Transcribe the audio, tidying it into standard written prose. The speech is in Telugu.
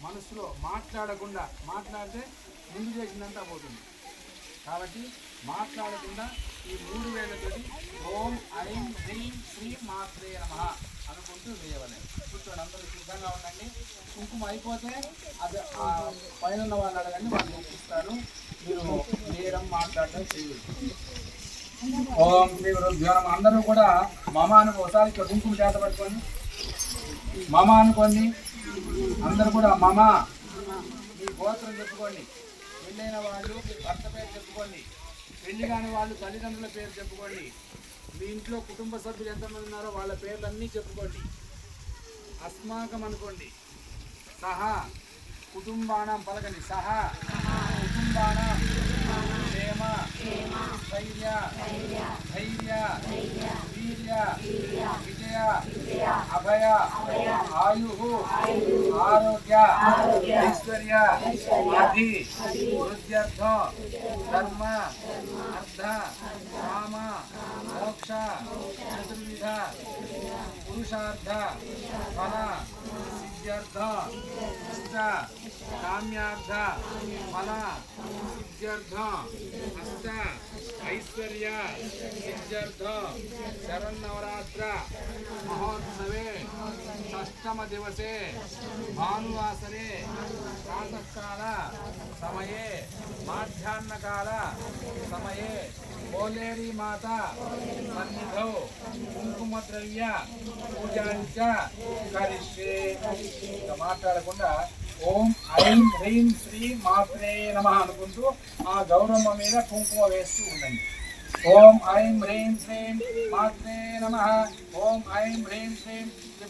మనసులో మాట్లాడకుండా, మాట్లాడితే ముందు చేసిందంతా పోతుంది. కాబట్టి మాట్లాడకుండా ఈ 3 వేళ్ళతోటి ఓం ఐం హ్రీం శ్రీం మాత్రే నమః అనుకుంటూ వేయవలేదు. కూర్చోండి, అందరూ సిద్ధంగా ఉండండి. కుంకుమ అయిపోతే అది పైన ఉన్న వాళ్ళు అడగండి, వాళ్ళు చూపిస్తారు. మీరు నేరం మాట్లాడడం చేయవచ్చు. ఓం శ్రీ గురుభ్యో నమః. అందరూ కూడా మమ అనుకో, ఒకసారి ఇక్కడ కుంకుమ చేత పట్టుకోండి, మమ అనుకోండి. అందరూ కూడా మమ, మీ గోత్రం చెప్పుకోండి. పెళ్ళైన వాళ్ళు భర్త పేరు చెప్పుకోండి, పెళ్లి కాని వాళ్ళు తల్లిదండ్రుల పేరు చెప్పుకోండి. మీ ఇంట్లో కుటుంబ సభ్యులు ఎంతమంది ఉన్నారో వాళ్ళ పేర్లన్నీ చెప్పుకోండి. అస్మాకం అనుకోండి. సహా కుటుంబానం పలకండి. సహా కుటుంబానం క్షేమ స్థైర్య ధైర్య వీర్య విజయ అభయ ఆయు ఆరోగ్య ఐశ్వర్య అధి వృద్ధ్యర్థ ధర్మ అర్థ కామ మోక్ష చతుర్విధ పురుషార్థ ఫల సిద్ధ్యర్థ ఇష్ట కామ్యార్థ ఫల సిద్ధ్యర్థ అష్ట ఐశ్వర్య సిద్ధ్యర్థ శరన్నవరాత్ర మహోత్సవే షష్టమ దివసే భానువాసరే ప్రాతకాల సమయే మాధ్యాహ్నకాల సమయే పోలేరి మాత సన్నిధౌ కుంకుమద్రవ్య పూజాంచ కరిష్యే. ఇంకా మాట్లాడకుండా ఓం ఐం హ్రీం శ్రీం మాత్రే నమః అనుకుంటూ ఆ గౌరమ్మ మీద కుంకుమ వేస్తూ ఉండండి. ఓం ఐం హ్రీం శ్రీం మాత్రే నమః, ఓం ఐం హ్రీం శ్రీం